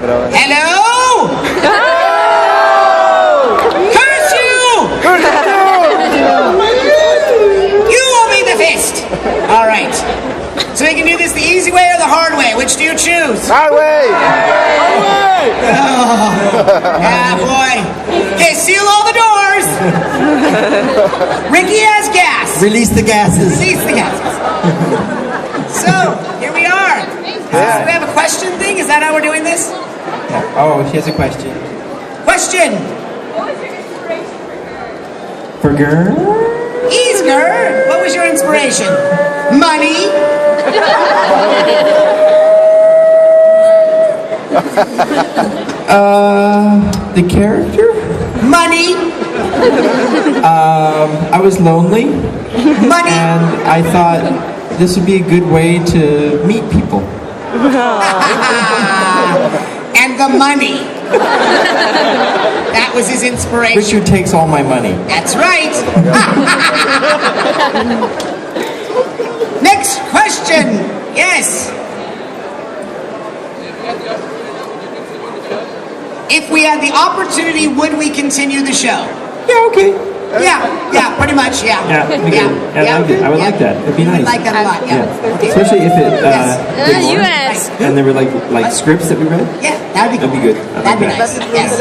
Hello! Curse you! You owe me the fist! Alright. So we can do this the easy way or the hard way. Which do you choose? Hard way! Oh, yeah, boy. Okay, seal all the doors. Ricky has gas. Release the gases. Release the gases. So, here we are. Do we have a question thing? Is that how we're doing this? Oh, she has a question. Question. What was your inspiration For girl? Easger, what was your inspiration? Money? The character? Money? I was lonely, Money? and I thought this would be a good way to meet people. And the money. That was his inspiration. Richard takes all my money. That's right. Next question. Yes. If we had the opportunity, would we continue the show? Yeah, okay. Yeah, pretty much, yeah. Yeah, I like it. I would like that. It'd be nice. I like that a lot, yeah. Especially if it did more, US. and there were like scripts that we read. Yeah, that'd be good. That'd be nice. Yes.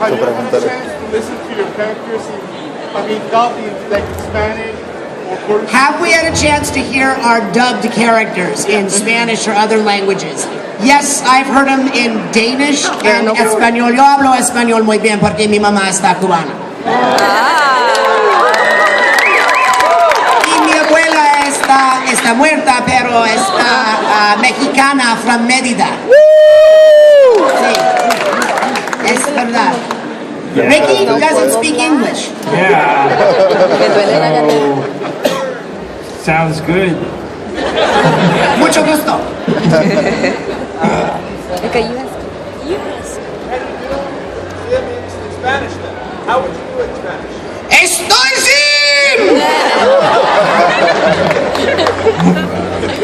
Have you had a chance to listen to your characters dubbed in like Spanish or Portuguese? Have we had a chance to hear our dubbed characters in Spanish or other languages? Yes, I've heard them in Danish and Español. Yo hablo español muy bien porque mi mamá está cubana. Y mi abuela está muerta, pero está mexicana from Mérida. Sí, es verdad. Yeah. Ricky doesn't speak English. Yeah. Sounds good. Mucho gusto. Okay, US. Simmons in Spanish then. How would you do it in Spanish? ¡Estoy sin!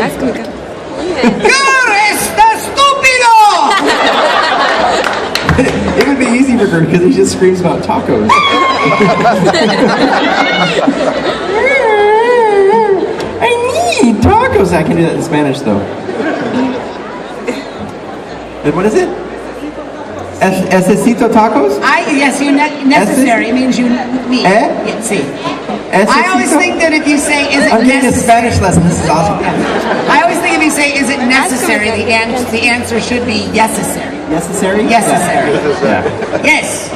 Ask him. ¡Gar está estúpido! It would be easy for her because he just screams about tacos. I need tacos. I can do that in Spanish though. And what is it? Necesito tacos? Yes, you necessary. It means you need. Yeah, see. I always think that if you say, is it I'm getting a necessary? Spanish lesson. This is awesome. I always think if you say, is it necessary, the answer should be necessary. Necessary? Necessary. Yeah. Yes.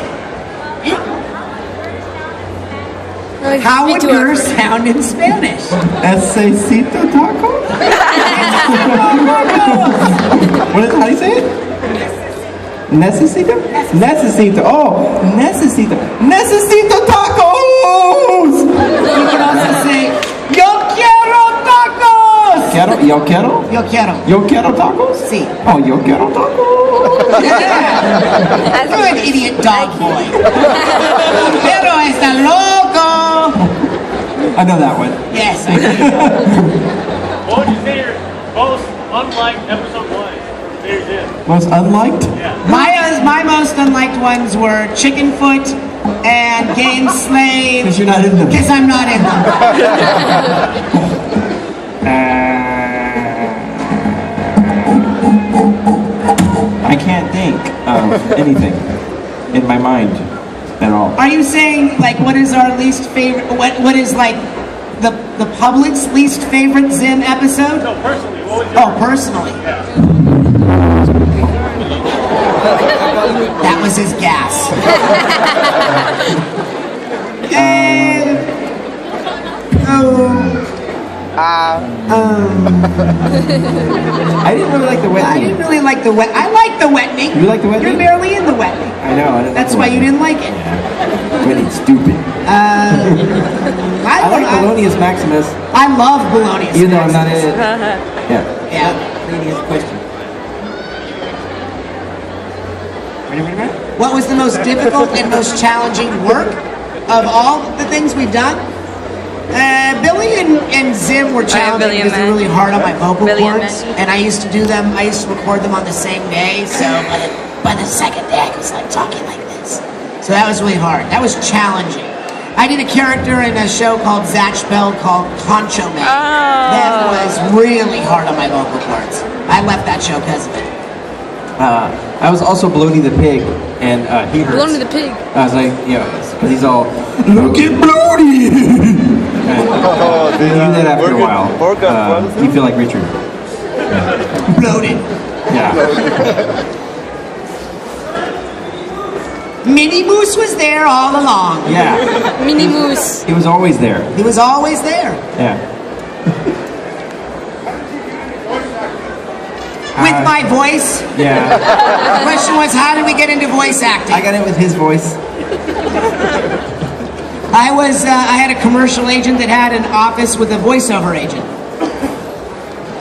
How would yours sound in Spanish? Necesito tacos? How do you say it? Necesito? Necesito. Oh, necesito. Necesito tacos! You can also say, yo quiero tacos! Yo quiero? Yo quiero. Yo quiero tacos? Sí. Oh, yo quiero tacos. Yeah. You're an idiot dog boy. Pero está loco. I know that one. Yes, I do. What would you say your most unliked episode was? Most unliked? Yeah. My most unliked ones were Chicken Foot and Game Slave. Because you're not in them. Because I'm not in them. I can't think of anything in my mind at all. Are you saying, like, what is our least favorite, what is, like, the public's least favorite Zim episode? No, personally, what was your... Oh, personally. That was his gas. I didn't really like the wet I thing. didn't really like the wet. I like the wetning. You like the wetning? You're barely in the wetning. I know. I didn't That's like why you didn't like it. Wetning's stupid. I like Polonius Maximus. I love Polonius. Even though I'm not in it. Yeah. Yeah. Lady has a question. Ready? What was the most difficult and most challenging work of all the things we've done? Billy and Zim were challenging because they're really hard on my vocal cords, and I used to do them. I used to record them on the same day, so by the second day I was like talking like this. So that was really hard. That was challenging. I did a character in a show called Zatch Bell called Concho Man. That was really hard on my vocal cords. I left that show because of it. I was also Bloaty the pig, and he hurts. Bloaty the pig. I was like, because he's all, look at Bloaty! You do that after a while. You feel like Richard. Bloated. Yeah. Minnie Moose was there all along. Yeah. Minnie Moose. He was always there. He was always there. Yeah. With my voice? Yeah. The question was, how did we get into voice acting? I got it with his voice. I had a commercial agent that had an office with a voiceover agent.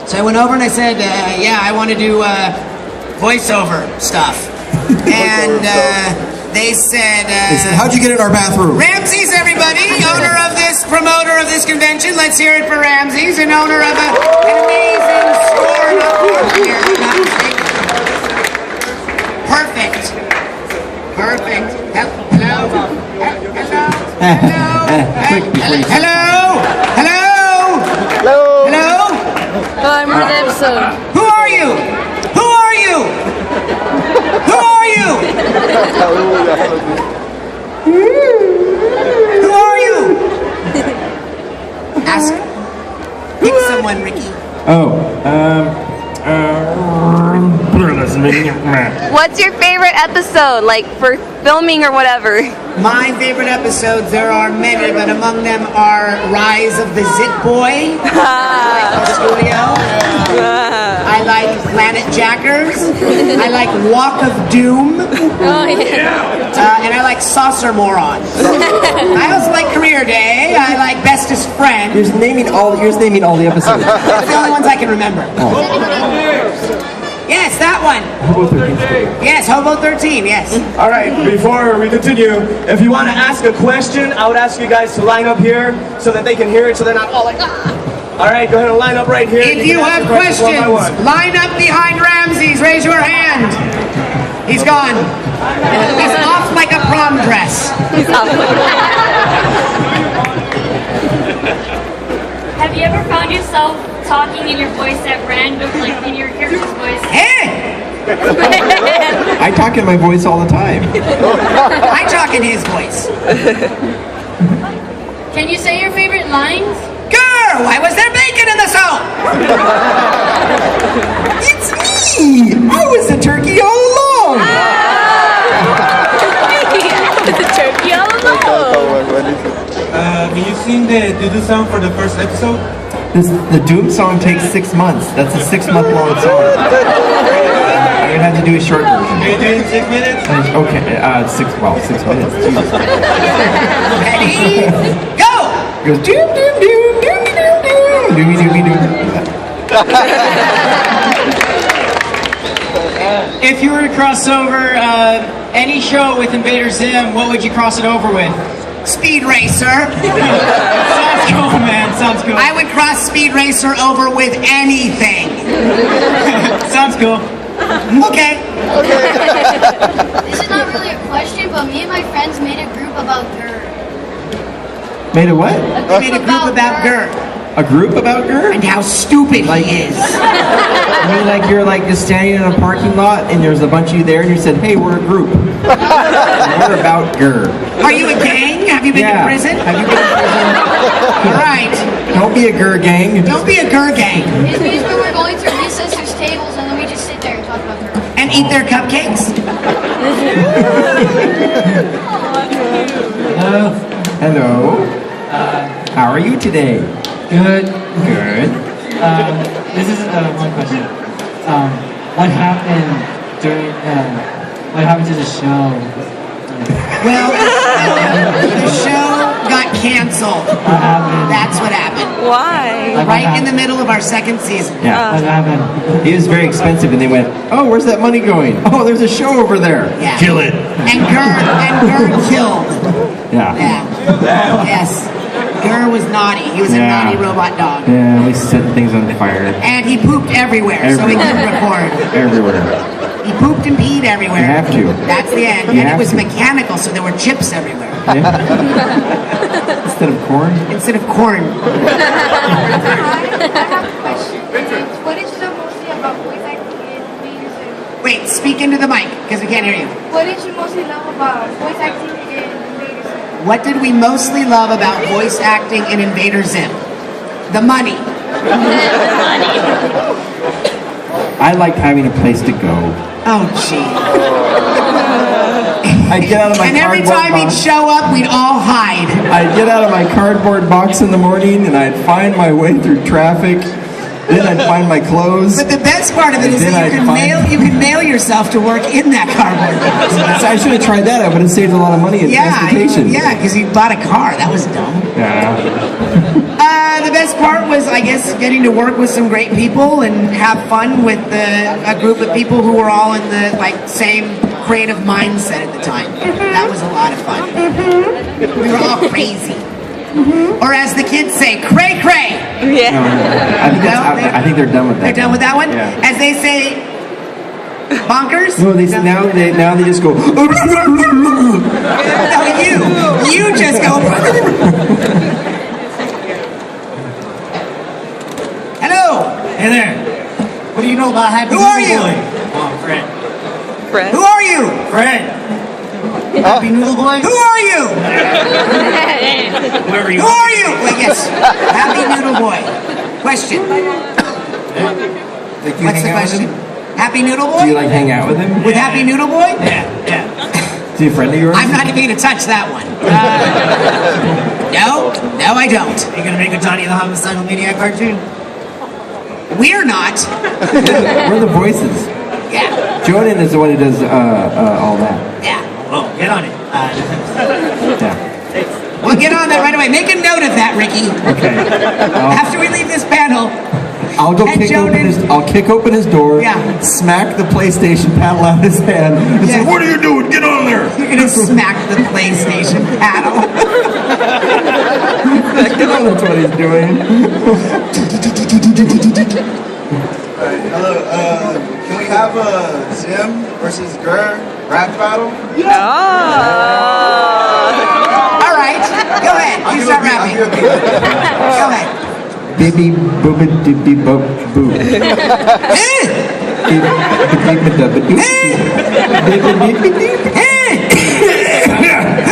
So I went over and I said, yeah, I want to do voiceover stuff. And they said, how'd you get in our bathroom? Ramses, everybody, owner of this, promoter of this convention. Let's hear it for Ramses, and owner of an amazing store. Perfect. Perfect. Hello. I'm on the episode. Who are you? Who are you? Who are you? Who are you? Ask. Pick someone, Ricky. What's your favorite episode, like for filming or whatever? My favorite episodes, there are many, but among them are Rise of the Zit Boy. Studio. I like Planet Jackers. I like Walk of Doom. And I like Saucer Moron. I also like Career Day. I like Bestest Friend. You're just naming all the episodes. That's the only ones I can remember. Yes, that one. Hobo 13. Yes, Hobo 13, yes. All right, before we continue, if you want to ask a question, I would ask you guys to line up here so that they can hear it, so they're not all like, ah. All right, go ahead and line up right here. If you have questions, line up behind Ramses. Raise your hand. He's gone. He's off like a prom dress. Have you ever found yourself talking in your voice at random, like in your character's voice? Hey! I talk in my voice all the time. I talk in his voice. Can you say your favorite lines? Girl, why was there bacon in the soup? It's me! I was the turkey all along! The turkey all along. Can you sing the doo-doo song for the first episode? The Doom song takes 6 months. That's a 6-month-long song. I'm gonna have to do a short version. Are you doing 6 minutes? Okay, 6 minutes. Jesus. Ready? Go! It goes doom doom doom doom doom doom doomy doomy doom. If you were to cross over any show with Invader Zim, what would you cross it over with? Speed Racer. Sounds cool, man. Sounds cool. I would cross Speed Racer over with anything. Sounds cool. Okay. This is not really a question, but me and my friends made a group about GER. Made a what? We made a group about GER. A group about GER? And how stupid he is. I mean, like you're like just standing in a parking lot and there's a bunch of you there and you said, hey, we're a group. We're about GER. Are you a gang? Have you been to prison? Have you been to prison? All right. Don't be a GER gang. Don't be a GER gang. It means when we're going to recess, there's tables, and then we just sit there and talk about GER. And eat their cupcakes? Hello. Hello. How are you today? Good. Good. This is one question. What happened during? What happened to the show? Well, the show got canceled. What happened? That's what happened. Why? Like, Right in the middle of our second season. Yeah. What happened? It was very expensive and they went, oh, where's that money going? Oh, there's a show over there. Yeah. Kill it. And GER killed. Yeah. Yeah. Yes. Gur was naughty. He was a naughty robot dog. Yeah, we set things on fire. And he pooped everywhere, so he couldn't record. Everywhere. He pooped and peed everywhere. You have to. That's the end. You and it have was to. mechanical, so there were chips everywhere. Instead of corn? Instead of corn. I have a question. What is the mostly about voice acting in Invader Zim? Wait, speak into the mic, because we can't hear you. What did you mostly love about voice acting in Invader Zim? What did we mostly love about voice acting in Invader Zim? The money. I liked having a place to go. Oh, gee. I'd get out of my And every cardboard time he'd box. show up, we'd all hide. I'd get out of my cardboard box in the morning and I'd find my way through traffic. Then I'd find my clothes. But the best part of it is And that then you can mail yourself to work in that cardboard box. I should have tried that. I would have saved a lot of money in transportation. Yeah, because you bought a car. That was dumb. Yeah. The best part was, I guess, getting to work with some great people and have fun with a group of people who were all in the same creative mindset at the time. That was a lot of fun. We were all crazy. Or as the kids say, cray cray. I think they're done with that. They're done with that one? Yeah. As they say, bonkers? No, now they just go. No, you just go. Hello. Hey there. What do you know about Happy Who are Noodle you? Boy? Oh, Fred. Fred? Who are you? Fred. Happy Noodle Boy? Who are you? Whoever you Who are you? Wait, yes. Happy Noodle Boy. Question. What's the question? Happy Noodle Boy? Do you like hang out with him? With Happy Noodle Boy? Yeah. Is he a friend of yours? I'm not even going to touch that one. No, I don't. Are you gonna make a Johnny the Homicidal Maniac cartoon? We're not. We're the voices. Yeah. Jordan is the one who does all that. Yeah. Oh, get on it. Yeah. We'll get on that right away. Make a note of that, Ricky. Okay. After we leave this panel, I'll go And kick Jordan- open his. I'll kick open his door. Yeah. Smack the PlayStation panel out of his hand. And say, "What are you doing? Get on there!" you're going to smack the PlayStation panel. That's what he's doing. Hello, can we have a Zim versus Gur rap battle? All right. Go ahead. You start rapping. Go ahead. Baby booba dibby bop boo. Who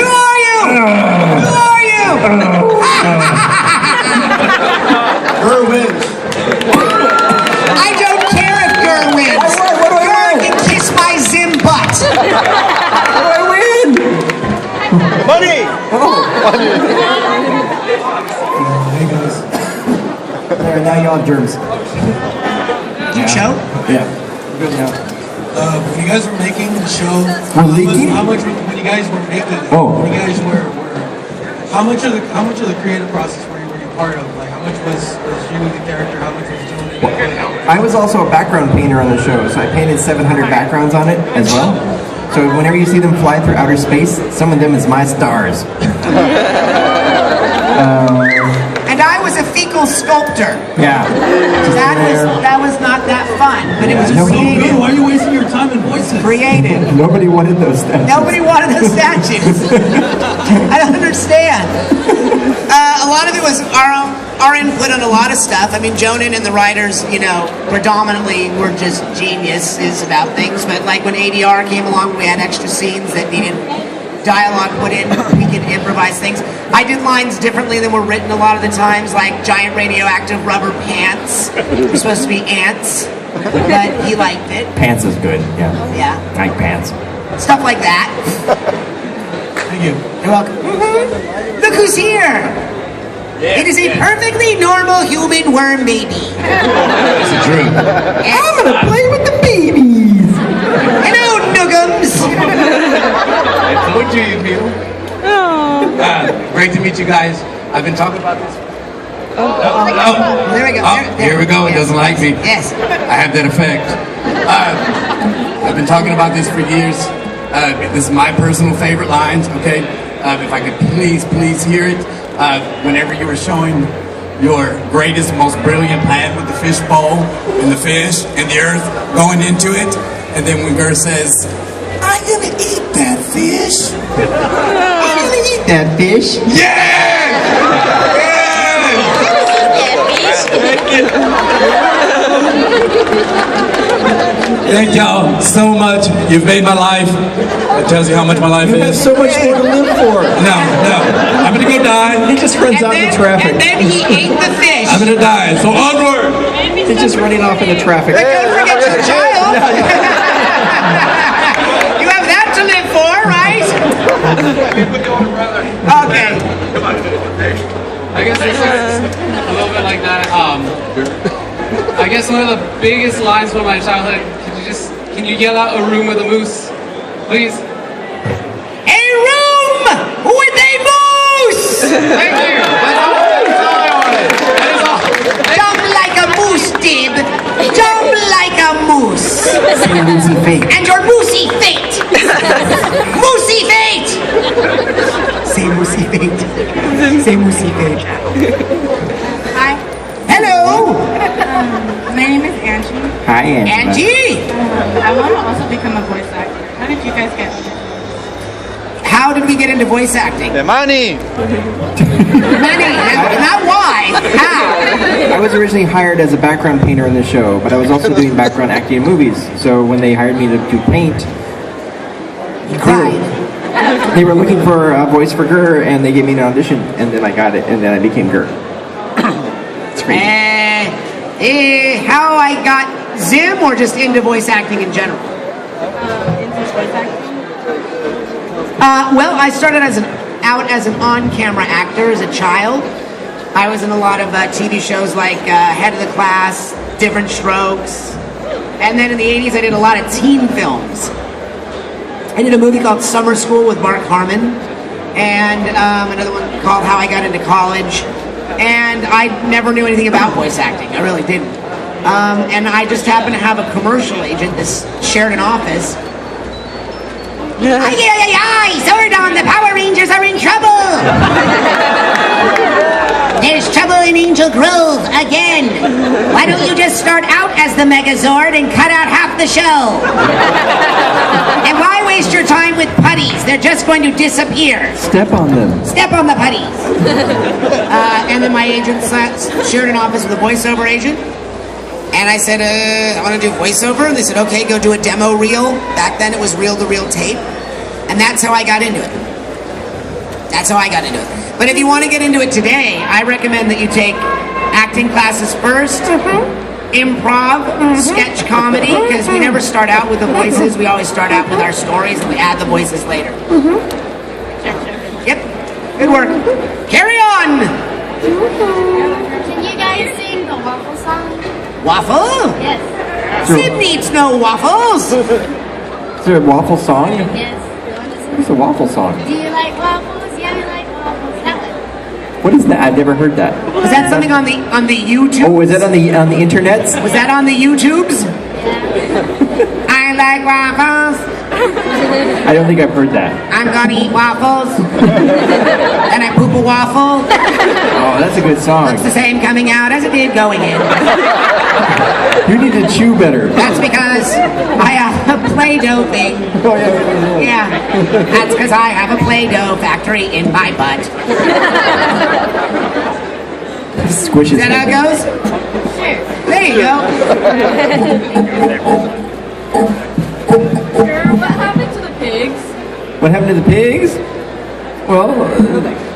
are you? Who are you? Gur wins. I don't care if Gur wins. Gur can kiss my Zim butt. Money! Hey guys. There, now you all have germs. You choke? Yeah. Good now. When you guys were making the show, We're leaking? how much when you guys were making it? Oh. When you guys were how much of the creative process were you part of? Like how much was you the character? How much was doing it? I was also a background painter on the show, so I painted 700 backgrounds on it as well. So whenever you see them fly through outer space, some of them is my stars. And I was a fecal sculptor. Yeah. That was not that fun, but it was creative. Why are you wasting your time in voices? Creative. Nobody wanted those statues. Nobody wanted the statues. I don't understand. A lot of it was our input on a lot of stuff. I mean, Jonan and the writers, predominantly were just geniuses about things. But like when ADR came along, we had extra scenes that needed dialogue put in. We could improvise things. I did lines differently than were written a lot of the times, like giant radioactive rubber pants. They're supposed to be ants, but he liked it. Pants is good, yeah. Yeah. I like pants. Stuff like that. Thank you. You're welcome. Look who's here! It is a perfectly normal human worm baby. It's a dream. I'm gonna play with the babies! Hello, Nuggums! I told you, you people. Great to meet you guys. I've been talking about this. There we go. Here we go. It doesn't like me. Yes. I have that effect. I've been talking about this for years. This is my personal favorite lines, okay? If I could please hear it. whenever you were showing your greatest, most brilliant plan with the fish bowl and the fish and the earth going into it, and then when Gur says, "I'm gonna eat that fish," I'm gonna eat that fish. Thank y'all so much. You've made my life. It tells you how much my life You have is. so much more to live for. No. I'm gonna go die. He just runs out in traffic. And then he ate the fish. I'm gonna die. So onward. He's just running off into traffic. But don't forget your child. You have that to live for, right? Okay. I guess it's a little bit like that. I guess one of the biggest lines from my childhood. Can you yell out "a room with a moose," please? A room with a moose. Thank you. That's all I wanted. That is all. Jump like a moose, Dib. Jump like a moose. Say moosey fate. And your moosey fate. Moosey fate. Say moosey fate. Say moosey fate. Hi. Hello. My name is Angie. Hi, Angela. Angie. I want to also become a voice actor. How did you guys get into it? How did we get into voice acting? The money. Money. Not why. How? I was originally hired as a background painter in the show, but I was also doing background acting in movies. So when they hired me to do paint, You cried. they were looking for a voice for Gur, and they gave me an audition, and then I got it, and then I became Gur. It's crazy. How I got Zim, or just into voice acting in general? Into voice acting? Well, I started out as an on-camera actor as a child. I was in a lot of TV shows like Head of the Class, Different Strokes, and then in the 80s I did a lot of teen films. I did a movie called Summer School with Mark Harmon, and another one called How I Got Into College. And I never knew anything about voice acting. I really didn't. And I just happened to have a commercial agent that shared an office. Zordon, the Power Rangers are in trouble! There's trouble in Angel Grove again. Why don't you just start out as the Megazord and cut out half the show? And why waste your time with putties? They're just going to disappear. Step on them. Step on the putties. And then my agent shared an office with a voiceover agent. And I said, I want to do voiceover. And they said, okay, go do a demo reel. Back then it was reel-to-reel tape. And that's how I got into it. That's how I got into it. But if you want to get into it today, I recommend that you take acting classes first, improv, sketch comedy, because we never start out with the voices. We always start out with our stories and we add the voices later. Yep. Good work. Carry on. Can you guys sing the waffle song? Waffle? Yes. Sid needs no waffles. Is there a waffle song? Yes. What's a waffle song? Do you like waffles? Yeah, I like waffles. That one. What is that? I've never heard that. Was that something on the YouTube? Oh, is that on the internet? Was that on the YouTubes? Yeah. I like waffles. I don't think I've heard that. I'm gonna eat waffles. And I poop a waffle. Oh, that's a good song. Looks the same coming out as it did going in. You need to chew better. That's because I have a Play-Doh thing. Oh, yeah. Yeah. That's because I have a Play-Doh factory in my butt. Squish Is that how it goes? Sure. There you go. What happened to the pigs? What happened to the pigs? Well,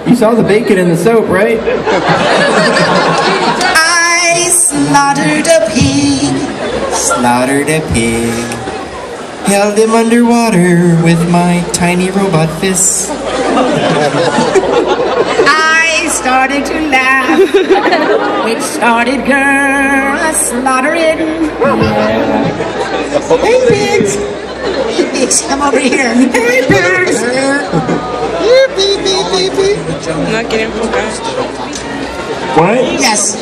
you saw the bacon in the soap, right? I slaughtered a pig. Slaughtered a pig. Held him underwater with my tiny robot fists. I started to laugh. It started, girl, a slaughtering. Hey, pigs. Hey, pigs, come over here. Hey, pigs. I'm not getting focused. What? Yes.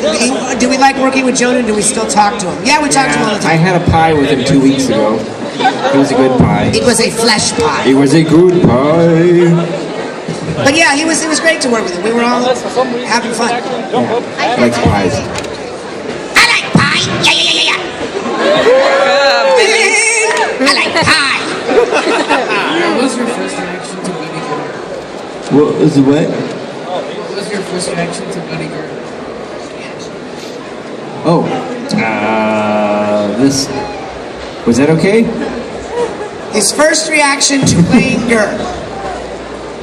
Do we like working with Jonah? Do we still talk to him? Yeah, we talk to him all the I time. had a pie with him 2 weeks ago. It was a good pie. It was a flesh pie. It was a good pie. But yeah, it was great to work with him. We were all having fun. I like pies. I like pie. Yeah. I like pie. What was your first reaction to Bloody Girl? What was the what? What was your first reaction to Bloody Girl? Oh, this, was that okay? His first reaction to playing Gur.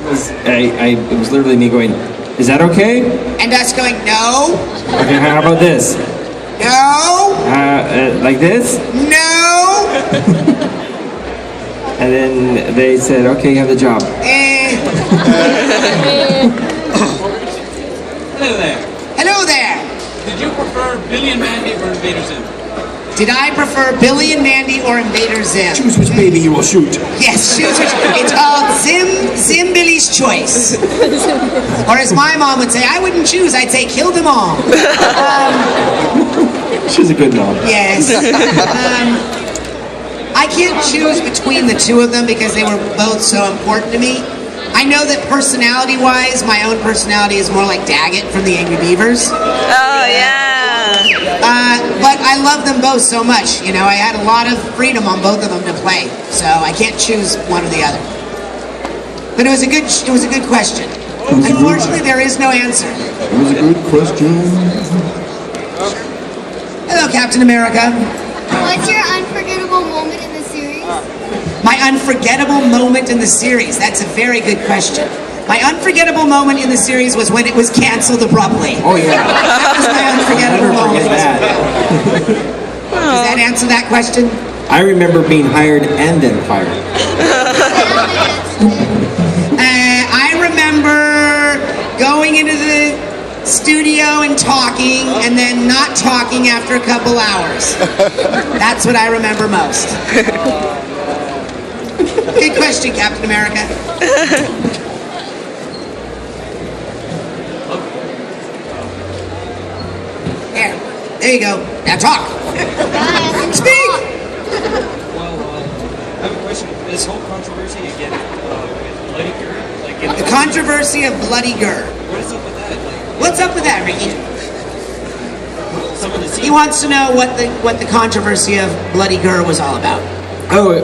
It was literally me going, is that okay? And us going, no. Okay, how about this? No. Like this? No. And then they said, okay, you have the job. Hello there. Hello there. Did you prefer Billy and Mandy or Invader Zim? Did I prefer Billy and Mandy or Invader Zim? Choose which baby you will shoot. Yes, choose which. It's called Zim Billy's Choice. Or as my mom would say, I wouldn't choose, I'd say kill them all. She's a good mom. Yes. I can't choose between the two of them because they were both so important to me. I know that personality-wise, my own personality is more like Daggett from the Angry Beavers. Oh, yeah. But I love them both so much. You know, I had a lot of freedom on both of them to play, so I can't choose one or the other. But it was a good question. Unfortunately, there is no answer. It was a good question. Hello, Captain America. What's your unforgettable moment in the series? My unforgettable moment in the series. That's a very good question. My unforgettable moment in the series was when it was canceled abruptly. Oh, yeah. That was my unforgettable moment. Does that answer that question? I remember being hired and then fired. I remember going into the studio and talking, and then not talking after a couple hours. That's what I remember most. Good question, Captain America. There you go. Now talk. Speak. Well, I have a question. This whole controversy again with Bloody Gur, The controversy of Bloody Gur. What is up with that? What's up with that, Ricky? Some of the He wants to know what the controversy of Bloody Gur was all about. Oh,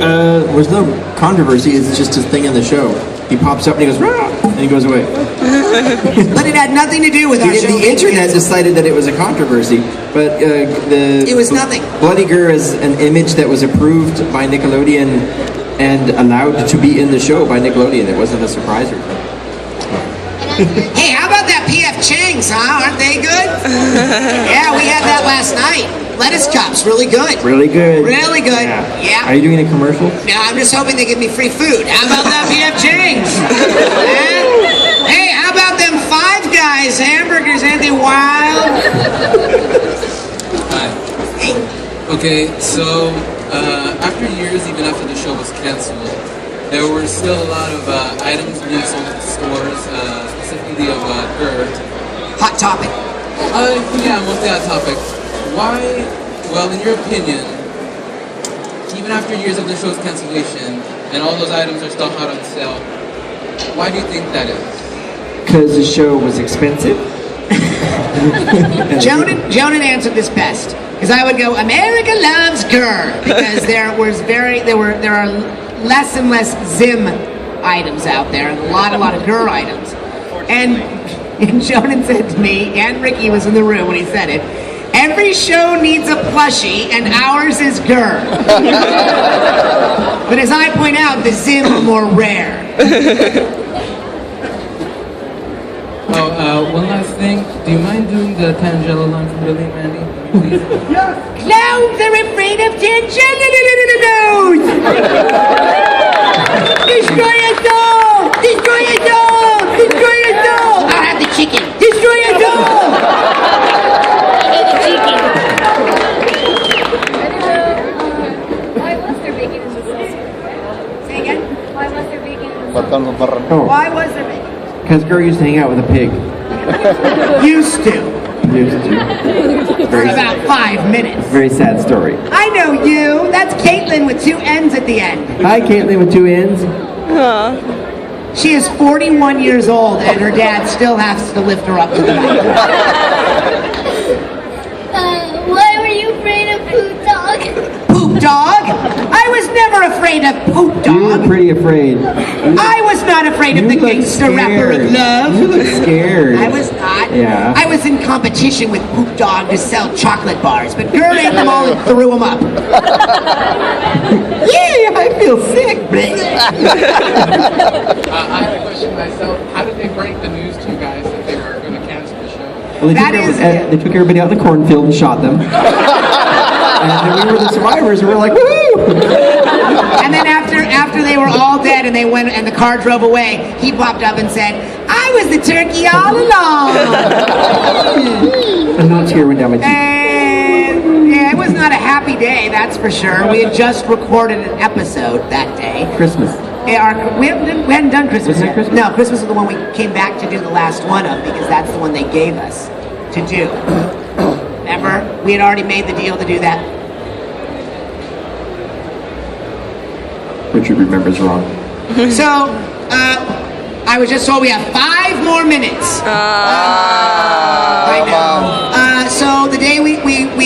there's no controversy. It's just a thing in the show. He pops up and he goes, rah, and he goes away. But it had nothing to do with our show. The internet decided that it was a controversy, but it was nothing. Bloody Gur is an image that was approved by Nickelodeon and allowed to be in the show by Nickelodeon. It wasn't a surprise or anything. Hey, how about that PF Chang's, huh? Aren't they good? Yeah, we had that last night. Lettuce cups, really good. Really good. Really good. Yeah. Are you doing a commercial? No, I'm just hoping they give me free food. How about that PF Chang's? Hey, how about them Five Guys hamburgers? Ain't they wild? Hi. Okay, so after years, even after the show was canceled, there were still a lot of items being sold at the stores, specifically of Gur. Hot Topic. Yeah, mostly Hot Topic. Why, well, in your opinion, even after years of the show's cancellation, and all those items are still hot on sale, why do you think that is? Because the show was expensive. Jonan answered this best. Because I would go, America loves Gur. Because there are less and less Zim items out there, and a lot of Gur items. And Jonan said to me, and Ricky was in the room when he said it, every show needs a plushie, and ours is Gur. But as I point out, the Zim are more rare. One last thing. Do you mind doing the Tangelo line from Billy and Mandy? Please? Clowns are afraid of Tangelos! Destroy us all! Destroy us all! Destroy us all! I'll have the chicken. Destroy us all! Why was there bacon in the sauce? Say again? Why was there bacon in the Why was there bacon? Because Gur used to hang out with a pig. Used to. For about 5 minutes. Very sad story. I know you. That's Caitlin with 2 N's at the end. Hi, Caitlin with 2 N's. She is 41 years old, and her dad still has to lift her up to the mic. Why were you afraid of Poop Dog? Poop Dog? I was never afraid of Poop Dog. You were pretty afraid. I was not afraid of the gangster rapper of love. You look scared. I was not. Yeah. I was in competition with Poop Dog to sell chocolate bars, but Gert ate them all and threw them up. Yeah, I feel sick. I have a question myself. How did they break the news to you guys that they were going to cancel the show? Well, they took everybody out in the cornfield and shot them. And then we were the survivors, and we were like, woo! And then after they were all dead and they went and the car drove away, he popped up and said, "I was the turkey all along." A tear went down my cheek. And yeah, it was not a happy day, that's for sure. We had just recorded an episode that day. Christmas. We hadn't done Christmas Was it yet. Christmas? No, Christmas was the one we came back to do the last one of because that's the one they gave us to do. Remember? We had already made the deal to do that. Richard remembers wrong. So, I was just told we have 5 more minutes. I know. So the day we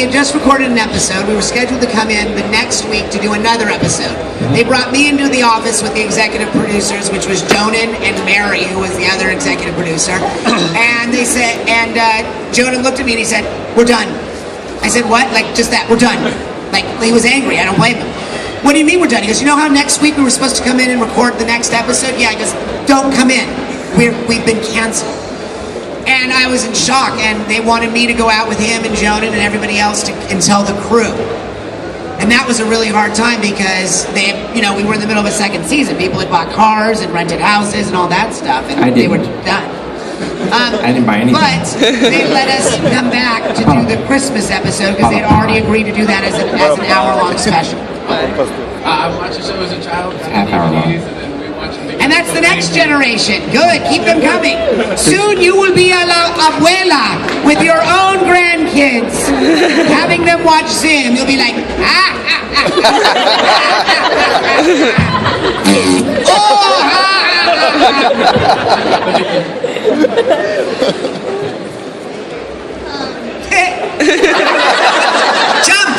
had just recorded an episode, we were scheduled to come in the next week to do another episode. They brought me into the office with the executive producers, which was Jonan and Mary, who was the other executive producer. And they said, Jonan looked at me and he said, "We're done." I said, "What?" Like, just that, we're done. Like, he was angry, I don't blame him. "What do you mean we're done?" He goes, "You know how next week we were supposed to come in and record the next episode?" Yeah, he goes, "Don't come in. We've been canceled." And I was in shock, and they wanted me to go out with him and Jonan and everybody else and tell the crew. And that was a really hard time because we were in the middle of a second season. People had bought cars and rented houses and all that stuff, and they were done. I didn't buy anything. But they let us come back to do the Christmas episode because they'd already agreed to do that as an hour-long special. I watched the show as a child. Half hour long. And that's the next generation. Good, keep them coming. Soon you will be a la abuela with your own grandkids. Having them watch Zim, you'll be like, Jump!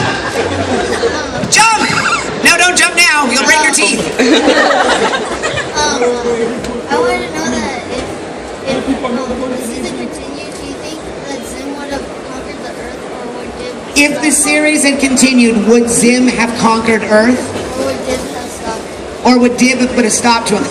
Jump! No, don't jump now. You'll break your teeth. I want to know that if the season continues, do you think that Zim would have conquered the Earth, or would Dib? If the series had continued, would Zim have conquered Earth? Or would Dib have stopped? Or would Dib have put a stop to him?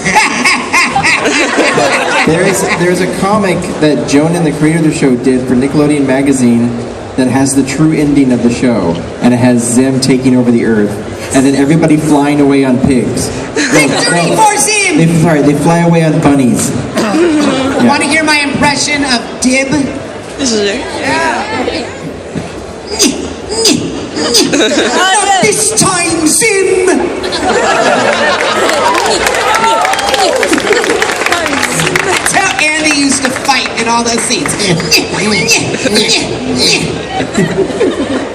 There's a comic that Jonan, the creator of the show, did for Nickelodeon magazine that has the true ending of the show, and it has Zim taking over the Earth, and then everybody flying away on pigs. Victory for Zim! They fly away on bunnies. Want to hear my impression of Dib? This is it. Not this time, Zim! That's how Andy used to fight in all those scenes.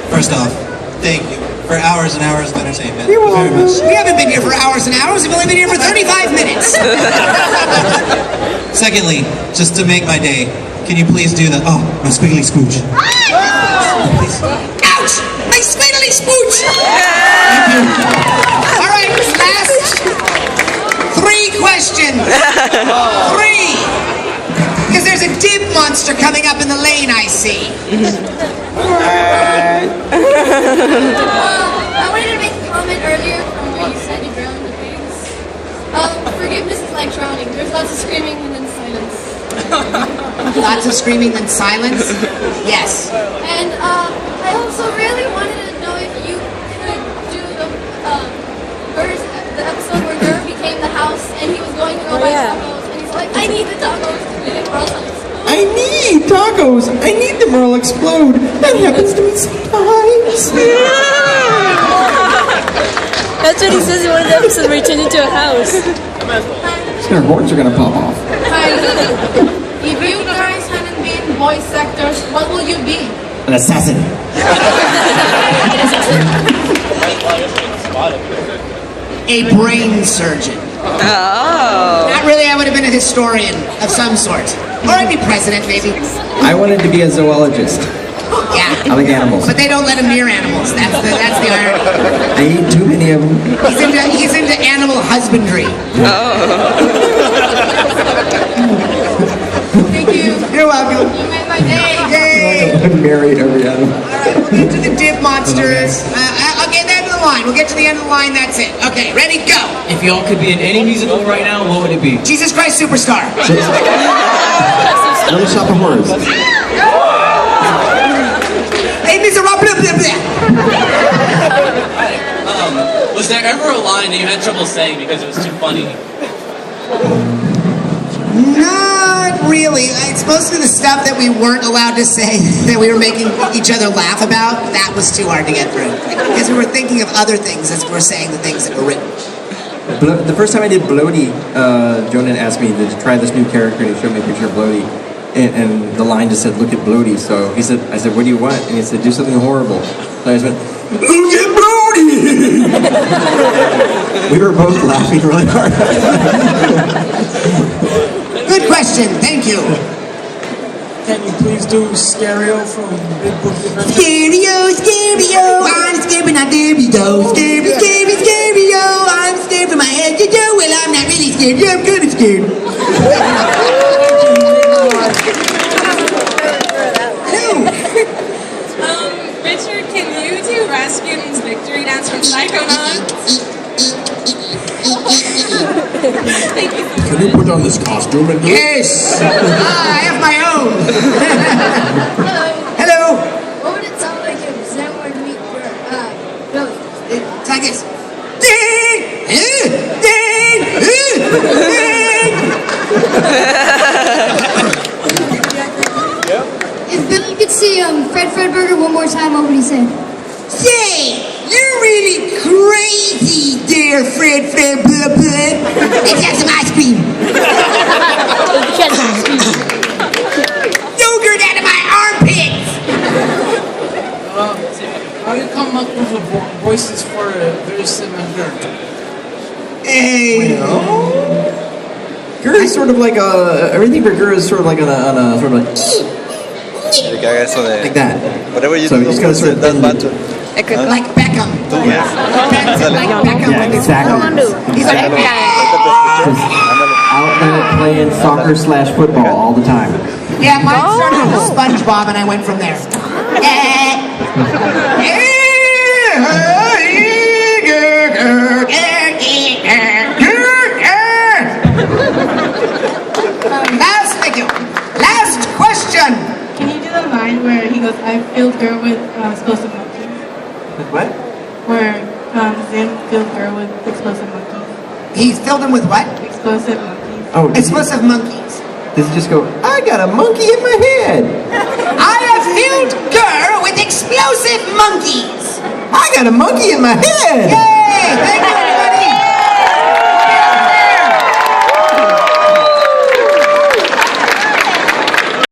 First off, thank you for hours and hours of entertainment. You're Very welcome. much. We haven't been here for hours and hours. We've only been here for 35 minutes. Secondly, just to make my day, can you please do the, my squiggly spooch. Please. Ouch! My squiggly spooch! Thank you. All right, last 3 questions. 3. Because there's a Dib monster coming up in the lane, I see. I wanted to make a comment earlier from where you said you drowned the pigs. Forgiveness is like drowning. There's lots of screaming and then silence. Lots of screaming and silence? Yes. And I also really wanted to know if you could do the episode where Gert became the house and he was going to go buy tacos and he's like, "I need the tacos to eat it or else I'll explode." I need tacos. I need them or I'll explode. That happens to me sometimes. That's what he says in one of the episodes where he turns into a house. Their horns are gonna pop off. If you guys hadn't been voice actors, what will you be? An assassin. A brain surgeon. Oh. Not really, I would have been a historian of some sort. Or I'd be president, maybe. I wanted to be a zoologist. Yeah. I like animals. But they don't let him near animals. That's the irony. I eat too many of them. He's into animal husbandry. Thank you. You're welcome. You made my day. Yay! I'm married every animal. Alright, we'll get to the div monsters. Okay, the end of the line. We'll get to the end of the line, that's it. Okay, ready, go! If y'all could be in any musical right now, what would it be? Jesus Christ Superstar. Little Shop of Horrors. Hey, Miserable, blah, blah, blah. Was there ever a line that you had trouble saying because it was too funny? Not really. It's mostly the stuff that we weren't allowed to say that we were making each other laugh about. That was too hard to get through. Because we were thinking of other things as we were saying the things that were written. The first time I did Bloaty, Jonan asked me to try this new character, and he showed me a picture of Bloaty. And the line just said, "Look at Bloaty." So I said, "What do you want?" And he said, "Do something horrible." So I just went, "Look at Bloaty!" We were both laughing really hard. Good question, thank you. Can you please do Stereo from Big Book Adventure? Stereo, I'm scared but not Debbie though. Stereo, I'm scared from my head to toe. Well, I'm not really scared, yeah, I'm kind of scared. Richard, can you do Rasputin's victory dance from Psychonauts? Thank you. Can you put on this costume and do it? Yes! I have my own. Hello. What would it sound like if Zen would meet Billy? It's like this. Ding! Ding! If Billy could see Fred Fredburger one more time, what would he say? Say, you're really crazy there, Fred blah, blah. Let's have some ice cream. Yogurt out of my armpits. How do you come up with the voices for Sim and Gert? Hey. Gur is sort of like everything for Gur is sort of like on a sort of like that. Whatever you so do, you just gotta sort of like Beckham. Yeah, exactly. He's like Just out there playing soccer/football all the time. Yeah, mine started with SpongeBob and I went from there. Thank you. Last question. Can you do the line where he goes, "I filled girl with explosive monkeys"? With what? Where Zim filled girl with explosive monkeys. He filled him with what? Explosive monkeys. Oh, explosive monkeys. Does it just go, "I got a monkey in my head"? I have filled girl with explosive monkeys. I got a monkey in my head. Yay! Thank